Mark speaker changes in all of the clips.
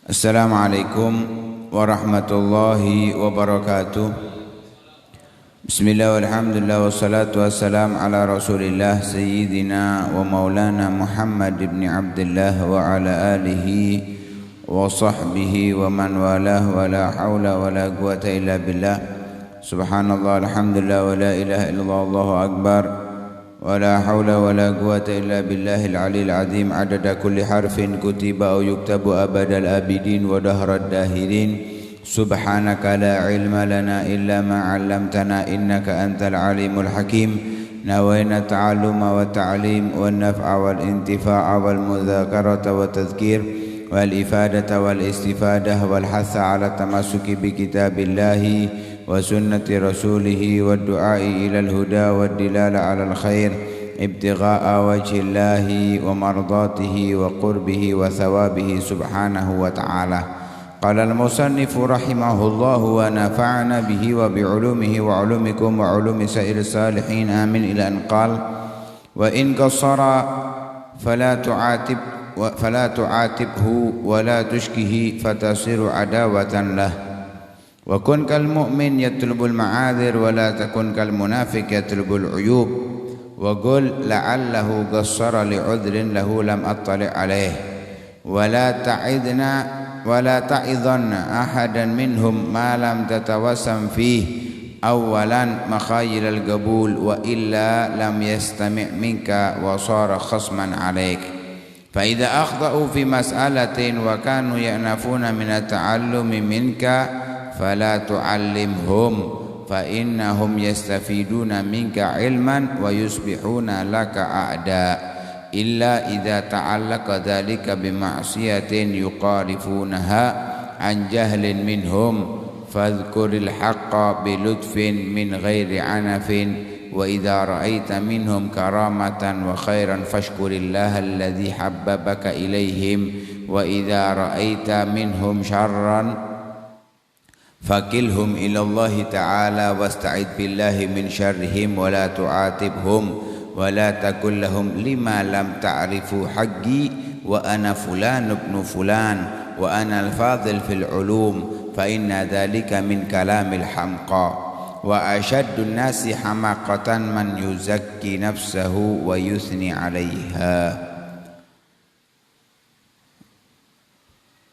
Speaker 1: Assalamualaikum warahmatullahi wabarakatuh. Bismillah walhamdulillah wassalatu wassalam ala rasulillah sayyidina wa maulana Muhammad ibn Abdullah wa ala alihi wa sahbihi wa man walah wa la hawla wa la quwata illa billah. Subhanallah alhamdulillah wa la ilaha illallah Allahu akbar wa la hawla wa la quwata illa billahil aliyil azim adada kulli harfin kutiba aw yuktabu abadal abidin wa dahrad dahirin. Subhanaka la ilma lana illa ma 'allamtana innaka antal alimul hakim. Nawaina ta'alluma wa ta'lim wa naf'a wal intifa'a wal mudzakarata wa tadhkir wal ifadata wal istifadah wal hatha 'ala tamassuki bi kitabillahi wa sunnati rasulihi wa du'ai ilal huda wa dilala 'alal khair ibtigha'a wajhillahi wa mardatihi wa qurbihi wa thawabihi subhanahu wa ta'ala. Qala al-musannifu rahimahullahu wa nafa'ana bihi wa bi'ulumihi wa 'ulumikum wa 'ulumi sa'ir salihin amin ila an qala wa in qassara fala tu'atibhu wa la tushkihi fatasiru adawatan lah. Wa kun kal mu'min yatlubul ma'adhir wa la takun kal munafiq yatlubul uyub wa qul la'allahu qassara li'udhrin lahu lam attali' alaih wa la ta'idhanna ahadan minhum ma lam tatawassam fihi awalan makhayil al-qabul wa illa lam yastami' minka wa sara khasman alaik. Fa idza akhda'u fi mas'alatin wa kanu ya'nafuna min at-ta'allumi minka fala tu'allimhum fa innahum yastafiduna minka ilman wa yusbihuna laka a'da illa idza ta'allaqa dhalika bima'siyatin yuqarifunaha an jahlin minhum fadhkuril haqqa bilutfin min ghairi anafin wa idza ra'aita minhum karamatan wa khairan fashkurillaha alladhi habbabaka ilaihim wa idza ra'aita minhum syarran fakilhum ilallahi ta'ala wasta'id billahi min syarrihim wa la tu'atibhum wa la takul lahum lima lam ta'rifu haqqi wa ana fulan ibn fulan wa ana al-fadhil fil ulum fa inna dhalika min kalamil hamqa wa ashaddu an-nasi hamaqatan man yuzakki nafsahu wa yuthni 'alaiha.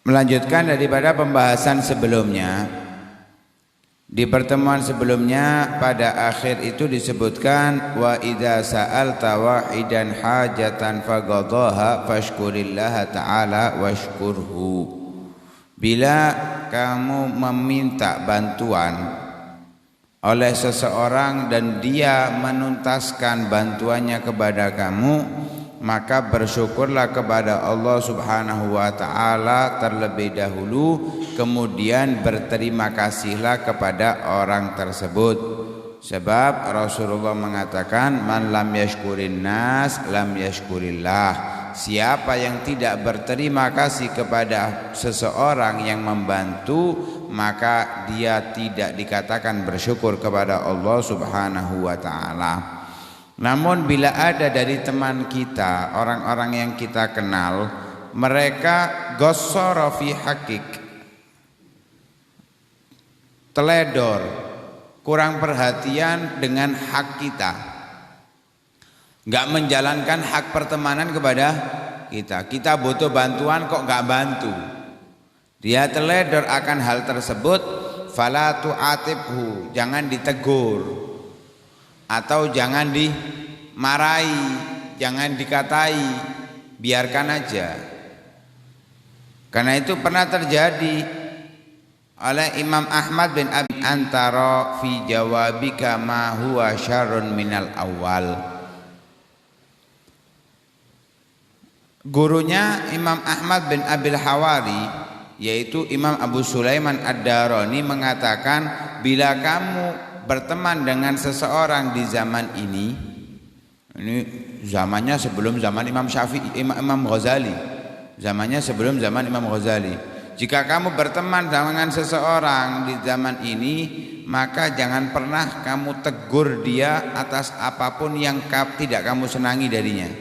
Speaker 1: Melanjutkan daripada pembahasan sebelumnya. Di pertemuan sebelumnya pada akhir itu disebutkan wa idza sa'alta wahidan hajatan faghadhaha fashkurillaha ta'ala washkurhu. Bila kamu meminta bantuan oleh seseorang dan dia menuntaskan bantuannya kepada kamu, maka bersyukurlah kepada Allah Subhanahu wa ta'ala terlebih dahulu, kemudian berterima kasihlah kepada orang tersebut. Sebab Rasulullah mengatakan man lam yashkurin nas lam yashkurillah. Siapa yang tidak berterima kasih kepada seseorang yang membantu, maka dia tidak dikatakan bersyukur kepada Allah Subhanahu wa ta'ala. Namun bila ada dari teman kita, orang-orang yang kita kenal, mereka gossara fi hakik, teledor, kurang perhatian dengan hak kita, nggak menjalankan hak pertemanan kepada kita. Kita butuh bantuan kok nggak bantu. Dia teledor akan hal tersebut, fala tu'atibhu, jangan ditegur atau jangan dimarahi, jangan dikatai, biarkan aja. Karena itu pernah terjadi oleh Imam Ahmad bin Abi antara fi jawabika ma huwa syarrun minal awal. Gurunya Imam Ahmad bin Abil Hawari, yaitu Imam Abu Sulaiman Ad-Darani, mengatakan bila kamu berteman dengan seseorang di zaman ini zamannya sebelum zaman Imam Syafi'i, Imam Ghazali, zamannya sebelum zaman Imam Ghazali. Jika kamu berteman dengan seseorang di zaman ini, maka jangan pernah kamu tegur dia atas apapun yang tidak kamu senangi darinya.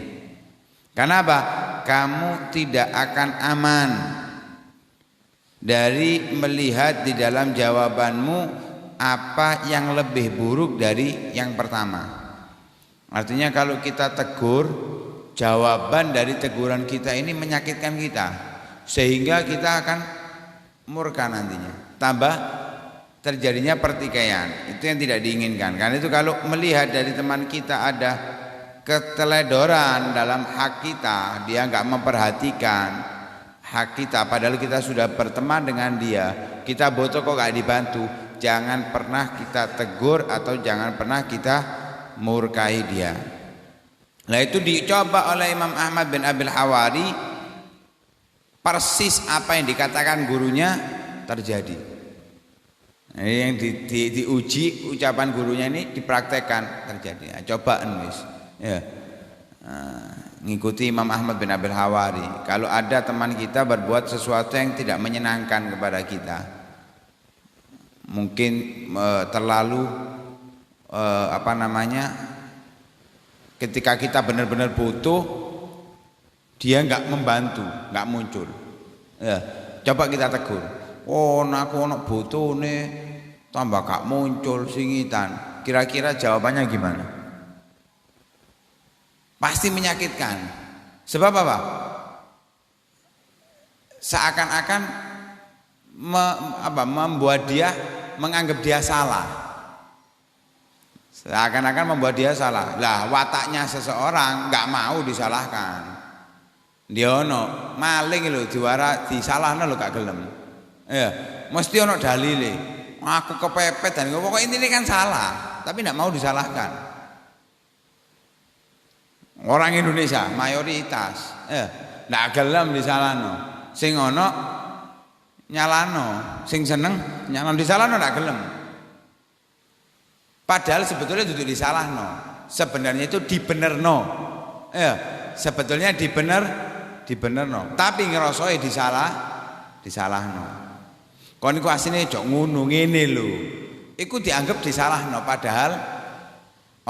Speaker 1: Kenapa? Kamu tidak akan aman dari melihat di dalam jawabanmu apa yang lebih buruk dari yang pertama. Artinya kalau kita tegur, jawaban dari teguran kita ini menyakitkan kita, sehingga kita akan murka nantinya, tambah terjadinya pertikaian. Itu yang tidak diinginkan. Karena itu kalau melihat dari teman kita ada keteledoran dalam hak kita, dia nggak memperhatikan hak kita, padahal kita sudah berteman dengan dia, kita butuh kok nggak dibantu, jangan pernah kita tegur atau jangan pernah kita murkai dia. Nah itu dicoba oleh Imam Ahmad bin Abil Hawari, persis apa yang dikatakan gurunya terjadi. Nah, yang diuji ucapan gurunya ini dipraktekkan terjadi. Nah, cobaan wis. Ya. Ngikuti Imam Ahmad bin Abil Hawari. Kalau ada teman kita berbuat sesuatu yang tidak menyenangkan kepada kita, mungkin terlalu ketika kita benar-benar butuh, dia nggak membantu, nggak muncul. Ya, coba kita tegur. Oh, aku nak butuh nih, tambah gak muncul singitan. Kira-kira jawabannya gimana? Pasti menyakitkan. Sebab apa? Seakan-akan membuat dia menganggap dia salah. Seakan-akan membuat dia salah. Lah wataknya seseorang nggak mau disalahkan. Dia ono maling lho diwara disalahno lho gak gelem. Ya, mesti ono dalile. Aku kepepet dan pokoknya ini kan salah, tapi nggak mau disalahkan. Orang Indonesia mayoritas, ndak gelem disalahno. Sing ono nyalano, sing seneng nyalano, disalahno ndak gelem. Padahal sebetulnya duduk disalahno, sebenarnya itu dibenerno. Sebetulnya dibenerno, tapi ngerosoi disalahno. Kon iku asine jok ngono ngene lho. Iku dianggap disalahno, padahal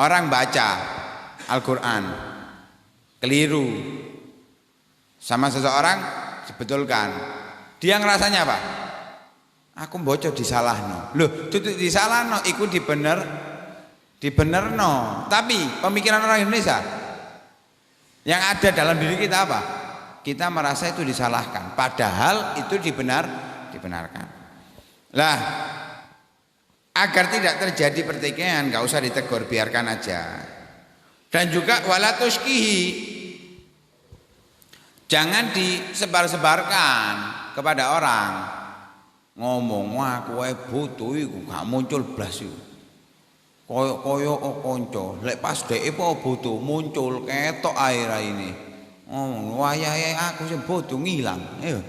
Speaker 1: orang baca Al-Qur'an keliru sama seseorang sebetulkan, dia ngerasanya apa? Aku mbocok disalahno. Loh, tutup disalahno iku dibenerno. Tapi pemikiran orang Indonesia yang ada dalam diri kita apa? Kita merasa itu disalahkan, padahal itu dibenarkan. Lah, agar tidak terjadi pertikaian, enggak usah ditegur, biarkan aja. Dan juga wala tuskihi, jangan disebar-sebarkan kepada orang. Ngomong wah kowe butuh iku gak muncul blas iku. Koyo kanca, lek pas dhek apa butuh muncul ketok air ini. Ngomong wayahe aku sing butuh ngilang. Ayo.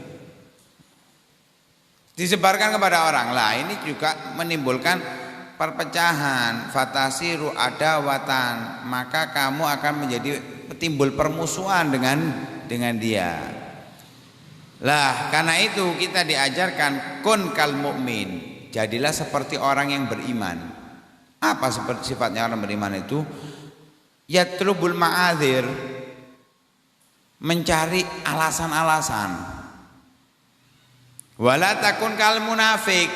Speaker 1: Disebarkan kepada orang. Lah ini juga menimbulkan perpecahan, fatasiru adawatan, maka kamu akan menjadi timbul permusuhan dengan dia. Lah karena itu kita diajarkan kun kal mukmin, jadilah seperti orang yang beriman. Apa seperti sifatnya orang beriman itu? Yatlubul ma'adzir, mencari alasan-alasan. Wala takun kal munafik,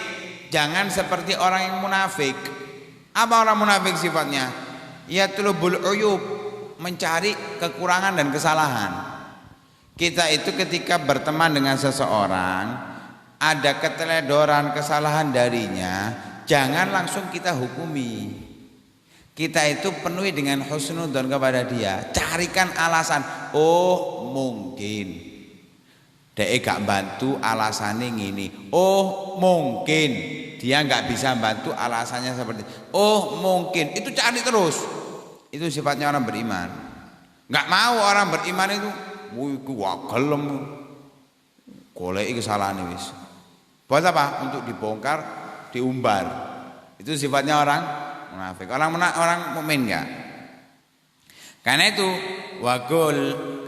Speaker 1: jangan seperti orang yang munafik. Apa orang munafik sifatnya? Yatlubul uyub, mencari kekurangan dan kesalahan. Kita itu ketika berteman dengan seseorang, ada keteledoran, kesalahan darinya, jangan langsung kita hukumi. Kita itu penuhi dengan husnudzon kepada dia. Carikan alasan. Oh mungkin dek gak bantu alasannya ngini. Oh mungkin dia gak bisa bantu alasannya seperti. Oh mungkin, itu cari terus. Itu sifatnya orang beriman. Gak mau orang beriman itu iku gelem goleki kesalahan wis. Buat apa? Untuk dibongkar, diumbar. Itu sifatnya orang munafik. Orang mukmin enggak. Karena itu waqul,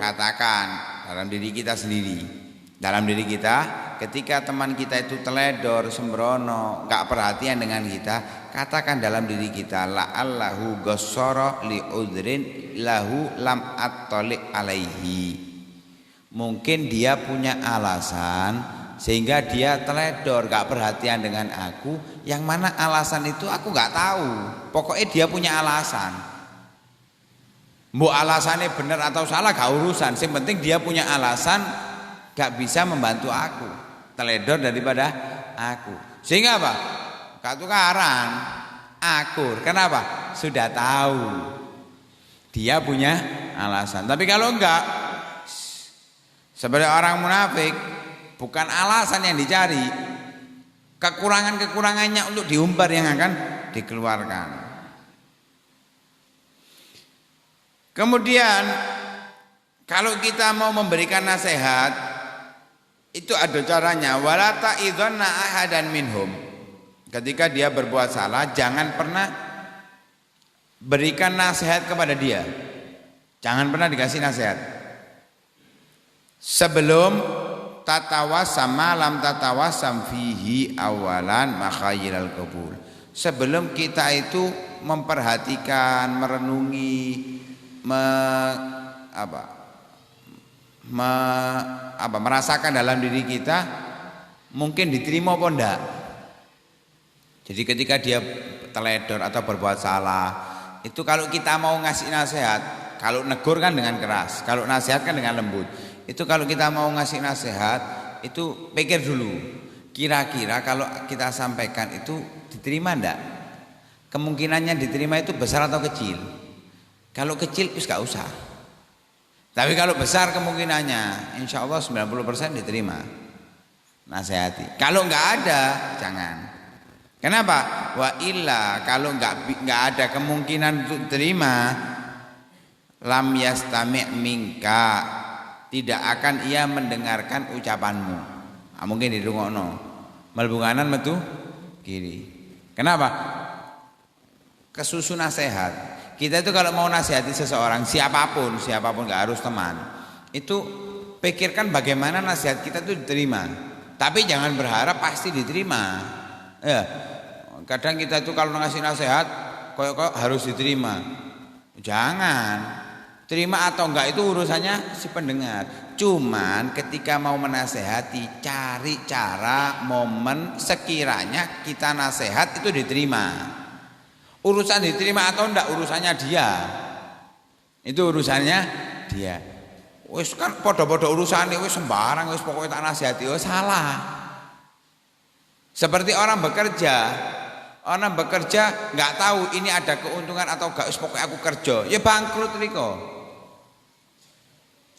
Speaker 1: katakan dalam diri kita sendiri. Dalam diri kita, ketika teman kita itu teledor, sembrono, enggak perhatian dengan kita, katakan dalam diri kita la'allahu ghassara li udrin lahu lam attali alaihi. Mungkin dia punya alasan sehingga dia teledor, gak perhatian dengan aku, yang mana alasan itu aku gak tahu. Pokoknya dia punya alasan. Mbok alasannya benar atau salah gak urusan, yang penting dia punya alasan gak bisa membantu aku, teledor daripada aku. Sehingga apa? Gak tukaran, akur. Kenapa? Sudah tahu dia punya alasan. Tapi kalau enggak, sebagai orang munafik, bukan alasan yang dicari, kekurangan-kekurangannya untuk diumbar yang akan dikeluarkan. Kemudian kalau kita mau memberikan nasihat, itu ada caranya. Wala ta'idhanna ahadan minhum. Ketika dia berbuat salah, jangan pernah berikan nasihat kepada dia. Jangan pernah dikasih nasihat sebelum tatawasam malam tatawasam fihi awalan makhayilal qabul. Sebelum kita itu memperhatikan, merenungi, merasakan dalam diri kita, mungkin diterima apa enggak. Jadi ketika dia teledor atau berbuat salah, itu kalau kita mau ngasih nasihat, kalau negur kan dengan keras, kalau nasihat kan dengan lembut. Itu kalau kita mau ngasih nasihat, itu pikir dulu, kira-kira kalau kita sampaikan itu diterima enggak? Kemungkinannya diterima itu besar atau kecil? Kalau kecil wis gak usah. Tapi kalau besar kemungkinannya, insya Allah 90% diterima nasihati. Kalau enggak ada, jangan. Kenapa? Wa illa, kalau enggak ada kemungkinan untuk terima, lam yastami' minka, tidak akan ia mendengarkan ucapanmu. Mungkin dirungokno, mlebu kanan metu kiri. Kenapa? Kesusu nasihat. Kita itu kalau mau nasihati seseorang, siapapun enggak harus teman, itu pikirkan bagaimana nasihat kita itu diterima. Tapi jangan berharap pasti diterima. Ya, kadang kita itu kalau ngasih nasihat kok harus diterima. Jangan. Terima atau enggak itu urusannya si pendengar. Cuman ketika mau menasehati, cari cara, momen sekiranya kita nasihat itu diterima. Urusan diterima atau enggak urusannya dia. Itu urusannya dia. Wis kan podo-podo urusane wis sembarang wis pokoke tak nasihati wis salah. Seperti orang bekerja. Orang bekerja enggak tahu ini ada keuntungan atau enggak, wis pokoke aku kerja. Ya bangkrut riko.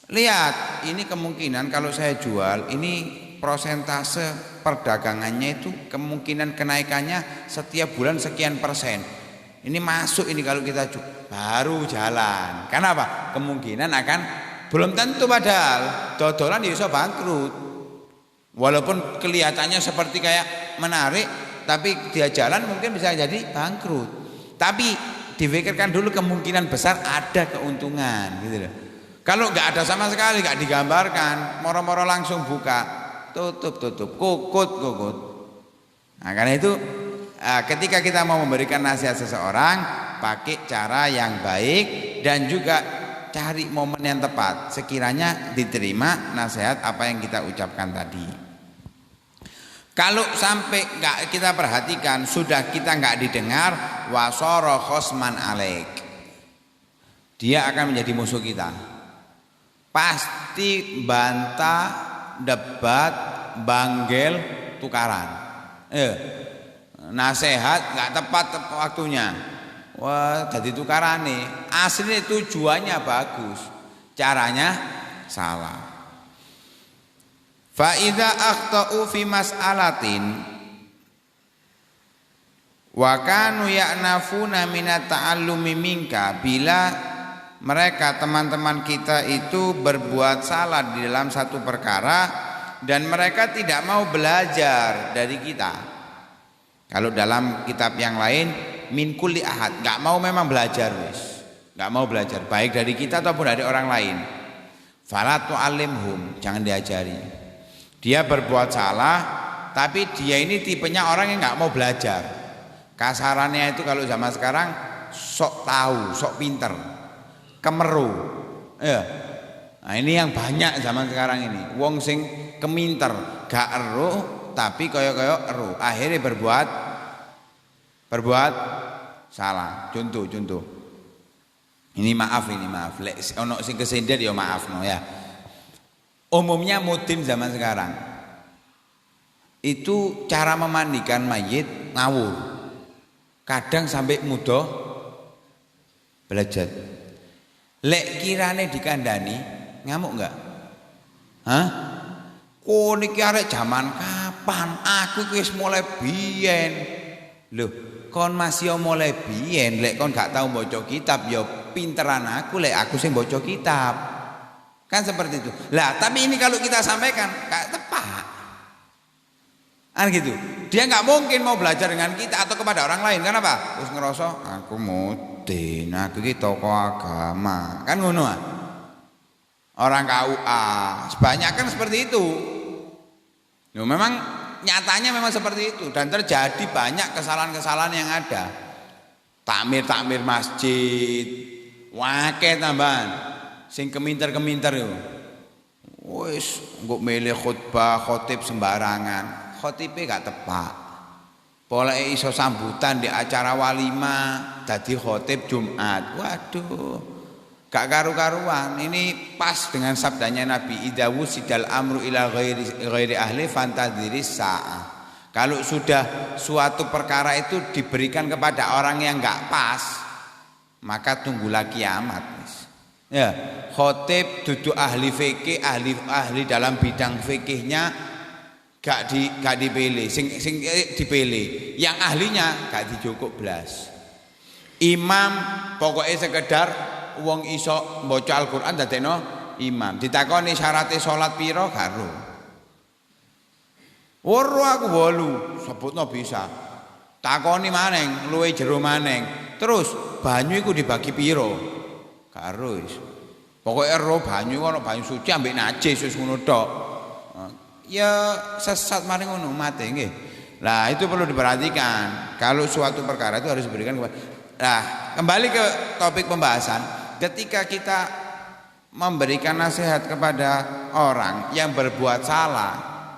Speaker 1: Lihat, ini kemungkinan kalau saya jual, ini prosentase perdagangannya itu kemungkinan kenaikannya setiap bulan sekian persen. Ini masuk ini kalau kita baru jalan. Kenapa? Kemungkinan akan belum tentu, padahal dodolan ya bisa bangkrut. Walaupun kelihatannya seperti kayak menarik, tapi dia jalan mungkin bisa jadi bangkrut. Tapi dipikirkan dulu kemungkinan besar ada keuntungan gitu loh. Kalau nggak ada sama sekali, nggak digambarkan, moro-moro langsung buka, tutup, kukut. Nah, karena itu ketika kita mau memberikan nasihat seseorang, pakai cara yang baik dan juga cari momen yang tepat sekiranya diterima nasihat apa yang kita ucapkan tadi. Kalau sampai nggak kita perhatikan, sudah kita nggak didengar, wasara khosman alaik, dia akan menjadi musuh kita. Pasti bantah, debat, banggel, tukaran. Nasihat nggak tepat waktunya, wah jadi tukaran nih. Aslinya tujuannya bagus, caranya salah. Fa idza akhtau fi mas'alatin wa kanu ya'nafuna minat ta'allumi minka, bila mereka teman-teman kita itu berbuat salah di dalam satu perkara dan mereka tidak mau belajar dari kita. Kalau dalam kitab yang lain min kulli ahad, enggak mau memang belajar wis. Enggak mau belajar baik dari kita ataupun dari orang lain. Fala tu'allimhum, jangan diajari. Dia berbuat salah tapi dia ini tipenya orang yang enggak mau belajar. Kasarannya itu kalau zaman sekarang sok tahu, sok pinter, kemeru. Ya. Nah, ini yang banyak zaman sekarang ini. Wong sing keminter, gak eruh tapi koyo-koyo eruh. Akhirnya berbuat salah. Contoh. Ini maaf. Lek ono sing kesender ya maaf no ya. Umumnya mutim zaman sekarang itu cara memandikan mayit ngawur. Kadang sampai mudah belajar. Lek kirane dikandani ngamuk enggak? Hah? Kok niki arek zaman kapan? Aku wis mulai biyen. Loh, kon masih mulai biyen, lek kon gak tahu maca kitab ya pinteran aku, lek aku sing maca kitab. Kan seperti itu. Lah, tapi ini kalau kita sampaikan gak tepat. Kan gitu. Dia nggak mungkin mau belajar dengan kita atau kepada orang lain. Kenapa? Terus ngerasa aku mudin, aku iki tokoh agama. Kan ngono ah. Orang KUA sebanyak kan seperti itu. Loh, memang nyatanya memang seperti itu dan terjadi banyak kesalahan-kesalahan yang ada. Takmir masjid, wakil tambahan, sing keminter yo. Wis engko milih khutbah khotib sembarangan, khotibe gak tepat. Poleke iso sambutan di acara walimah, dadi khotib Jumat. Waduh, gak karu-karuan. Ini pas dengan sabdanya Nabi, idza wusidal amru ila ghairi ahli fantadhiris sa'ah. Kalau sudah suatu perkara itu diberikan kepada orang yang enggak pas, maka tunggulah kiamat. Ya, khotib duduk ahli fikih, ahli dalam bidang fikihnya gak dipilih, sing dipilih. Yang ahlinya gak dicukup blas. Imam pokoknya sekedar wong iso maca Al-Qur'an dadekno imam. Ditakoni syaratnya salat piro karo. Woro aku 8, sebutno bisa. Takoni maneng, luwe jero maneng. Terus banyu iku dibagi piro? Karo wis. Pokoke ero banyu ono banyu suci ambek najis wis ngono tok. Ya sesat maring ngono mate nggih. Lah itu perlu diperhatikan. Kalau suatu perkara itu harus diberikan kepada. Nah, kembali ke topik pembahasan. Ketika kita memberikan nasihat kepada orang yang berbuat salah,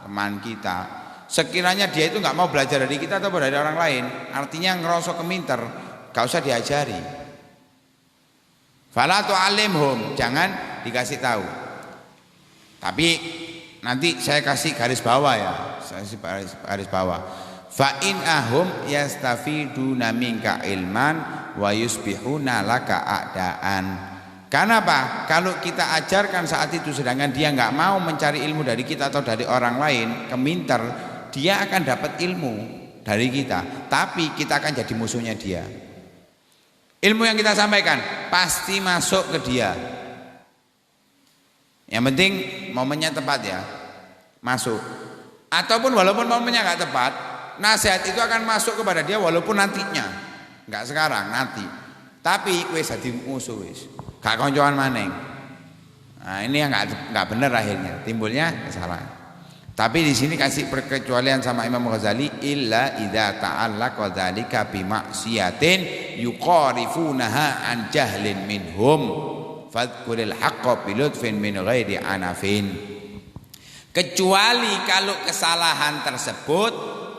Speaker 1: teman kita, sekiranya dia itu nggak mau belajar dari kita atau dari orang lain, artinya ngerosok keminter, gak usah diajari. Fala tu'allimhum, jangan dikasih tahu. Tapi nanti saya kasih garis bawah ya, saya kasih garis bawah. Fa in ahum yastafiduna minka ilman wa yusbihuna laka a'daan. Kenapa? Kalau kita ajarkan saat itu sedangkan dia nggak mau mencari ilmu dari kita atau dari orang lain, keminter, dia akan dapat ilmu dari kita, tapi kita akan jadi musuhnya dia. Ilmu yang kita sampaikan pasti masuk ke dia. Yang penting momennya tepat ya, masuk. Ataupun walaupun momennya nggak tepat, nasihat itu akan masuk kepada dia walaupun nantinya, nggak sekarang, nanti. Tapi wis dadi musuh wis, gak koncoan maneng. Nah ini yang nggak benar akhirnya, timbulnya kesalahan. Tapi di sini kasih perkecualian sama Imam Ghazali, illa idza ta'allaqa dzalika bi maksiatin yuqarifunaha an jahlin minhum fadhkuril haqqo bi lutfin min ghairi anafin. Kecuali kalau kesalahan tersebut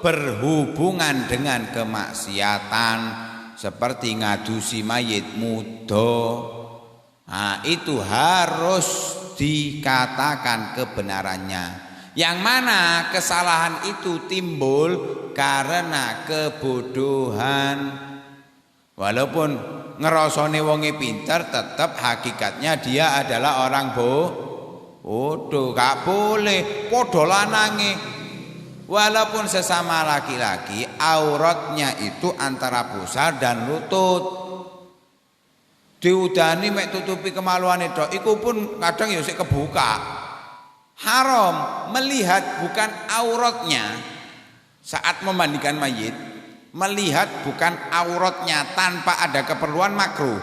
Speaker 1: berhubungan dengan kemaksiatan seperti ngadusi mayit muda. Nah, itu harus dikatakan kebenarannya. Yang mana kesalahan itu timbul karena kebodohan. Walaupun ngerosone wonge pinter, tetap hakikatnya dia adalah orang bodoh. Gak boleh podo lanange. Walaupun sesama laki-laki, auratnya itu antara pusar dan lutut. Diudani mek tutupi kemaluane tok, iku pun kadang ya sik kebuka. Haram melihat bukan auratnya saat memandikan mayit, melihat bukan auratnya tanpa ada keperluan makruh.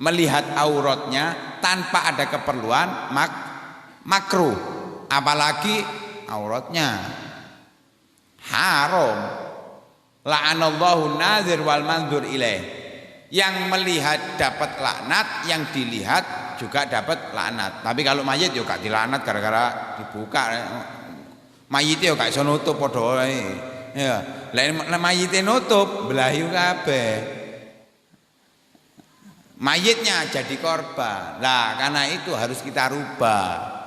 Speaker 1: Melihat auratnya tanpa ada keperluan makruh, apalagi auratnya haram. La'anallahu nazir wal manzur ilaih. Yang melihat dapat laknat, yang dilihat juga dapat laknat. Tapi kalau mayit yo gak dilaknat gara-gara dibuka. Mayit yo gak iso nutup padha wae. Ya, lek mayite nutup belahi kabeh. Mayitnya jadi korban. Lah, karena itu harus kita rubah.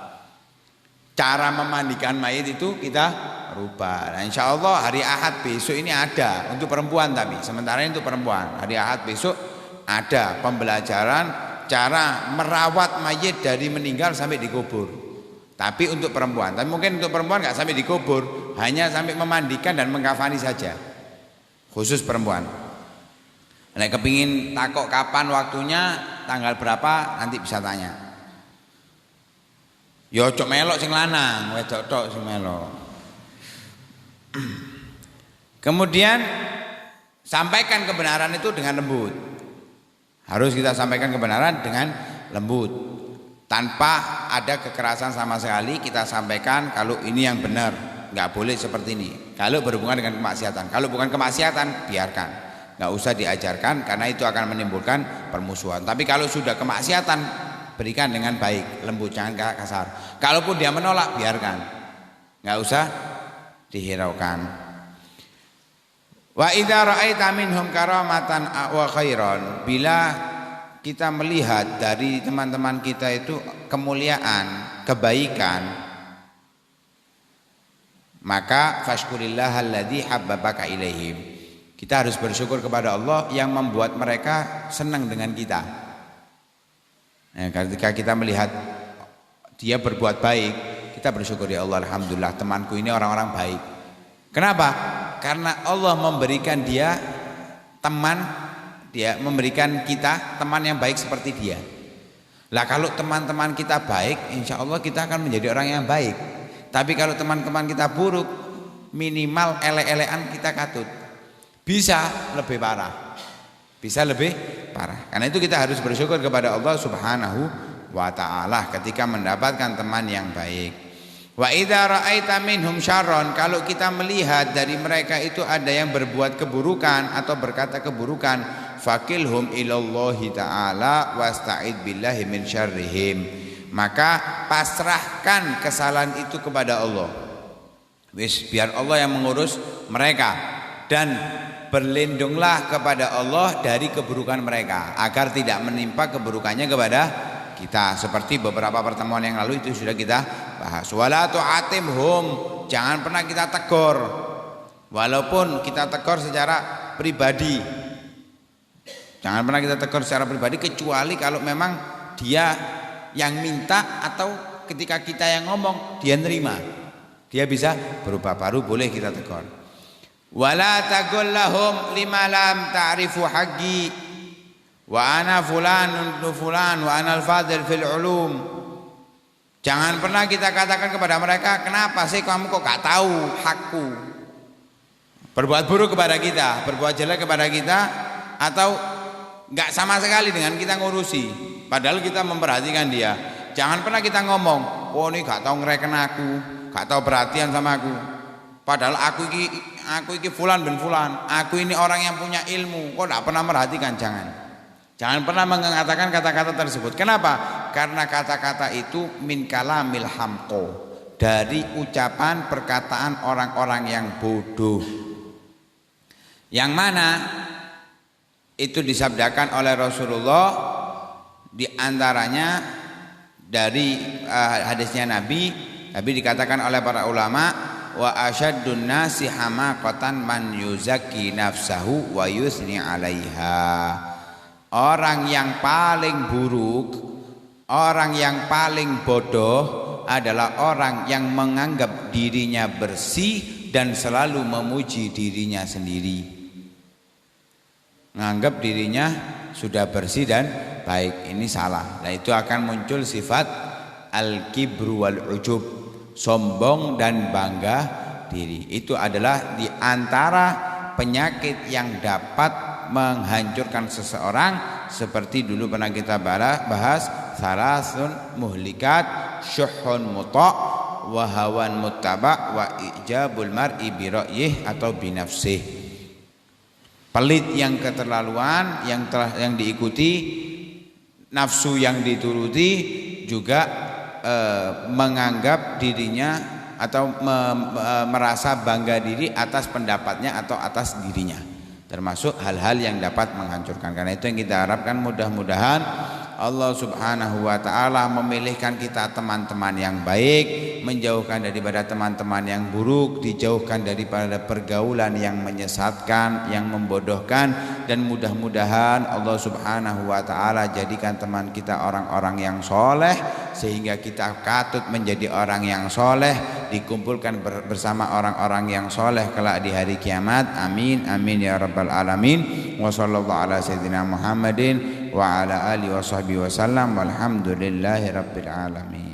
Speaker 1: Cara memandikan mayit itu kita rubah. Nah, insya Allah hari Ahad besok ini ada untuk perempuan, tapi sementara ini untuk perempuan. Hari Ahad besok ada pembelajaran cara merawat mayit dari meninggal sampai dikubur. Tapi untuk perempuan. Tapi mungkin untuk perempuan nggak sampai dikubur, hanya sampai memandikan dan mengkafani saja. Khusus perempuan. Nek kepingin takok kapan waktunya, tanggal berapa, nanti bisa tanya. Yo cok melok sing lanang, wedok tok sing melok. Kemudian sampaikan kebenaran itu dengan lembut. Harus kita sampaikan kebenaran dengan lembut. Tanpa ada kekerasan sama sekali, kita sampaikan kalau ini yang benar, nggak boleh seperti ini. Kalau berhubungan dengan kemaksiatan, kalau bukan kemaksiatan, biarkan. Nggak usah diajarkan karena itu akan menimbulkan permusuhan. Tapi kalau sudah kemaksiatan, berikan dengan baik, lembut, jangan kasar. Kalaupun dia menolak, biarkan, nggak usah dihiraukan. Wa idza ra'aita minhum karamatan wa khairan, bila kita melihat dari teman-teman kita itu kemuliaan, kebaikan, maka fashkurillahalladzi habbabaka ilaihim. Kita harus bersyukur kepada Allah yang membuat mereka senang dengan kita. Nah, ketika kita melihat dia berbuat baik, kita bersyukur, ya Allah, alhamdulillah temanku ini orang-orang baik. Kenapa? Karena Allah memberikan dia teman, dia memberikan kita teman yang baik seperti dia. Lah kalau teman-teman kita baik, insya Allah kita akan menjadi orang yang baik. Tapi kalau teman-teman kita buruk, minimal ele-elean kita katut. Bisa lebih parah. Bisa lebih parah. Karena itu kita harus bersyukur kepada Allah Subhanahu wa taala ketika mendapatkan teman yang baik. Wa idza ra'aita minhum syarron, kalau kita melihat dari mereka itu ada yang berbuat keburukan atau berkata keburukan, fakilhum ilallahi ta'ala wasta'id billahi min syarrihim. Maka pasrahkan kesalahan itu kepada Allah. Wis, biar Allah yang mengurus mereka, dan berlindunglah kepada Allah dari keburukan mereka agar tidak menimpa keburukannya kepada kita. Seperti beberapa pertemuan yang lalu itu sudah kita bahas. Wala tu'atimhum, jangan pernah kita tegur, walaupun kita tegur secara pribadi. Jangan pernah kita tegur secara pribadi, kecuali kalau memang dia yang minta atau ketika kita yang ngomong dia nerima, dia bisa berubah, baru boleh kita tegur. Wala taqul lahum lima lam ta'rifu haqqi wa ana fulan wa ana al-fadil fil ulum. Jangan pernah kita katakan kepada mereka, kenapa sih kamu kok gak tahu hakku? Berbuat buruk kepada kita, berbuat jelek kepada kita, atau gak sama sekali dengan kita ngurusi, padahal kita memperhatikan dia. Jangan pernah kita ngomong, oh ini gak tahu ngereken aku, gak tahu perhatian sama aku. Padahal aku iki fulan bin fulan, aku ini orang yang punya ilmu, kok tidak pernah merhatikan. Jangan pernah mengatakan kata-kata tersebut. Kenapa? Karena kata-kata itu min kalamil hamqo, dari ucapan perkataan orang-orang yang bodoh, yang mana itu disabdakan oleh Rasulullah, di antaranya dari hadisnya Nabi dikatakan oleh para ulama, wa asyaddun nasi hamaqatan man yuzakki nafsahu wa yusni 'alaiha. Orang yang paling buruk, orang yang paling bodoh adalah orang yang menganggap dirinya bersih dan selalu memuji dirinya sendiri. Menganggap dirinya sudah bersih dan baik, ini salah. Nah, itu akan muncul sifat al-kibru wal ujub, sombong dan bangga diri. Itu adalah di antara penyakit yang dapat menghancurkan seseorang, seperti dulu pernah kita bahas, salasun muhlikat, syuhun muta' wa hawan muttaba' wa ijabul mar'i bi ra'yih atau bi nafsih. Pelit yang keterlaluan, yang diikuti, nafsu yang dituruti juga menganggap dirinya atau merasa bangga diri atas pendapatnya atau atas dirinya, termasuk hal-hal yang dapat menghancurkan. Karena itu yang kita harapkan, mudah-mudahan Allah Subhanahu wa ta'ala memilihkan kita teman-teman yang baik, menjauhkan daripada teman-teman yang buruk, dijauhkan daripada pergaulan yang menyesatkan, yang membodohkan, dan mudah-mudahan Allah Subhanahu wa ta'ala jadikan teman kita orang-orang yang soleh, sehingga kita katut menjadi orang yang soleh, dikumpulkan bersama orang-orang yang soleh kelak di hari kiamat. Amin amin ya rabbal alamin. Wa sallallahu ala sayyidina Muhammadin wa ala alihi wa sahbihi wasallam walhamdulillahi rabbil alamin.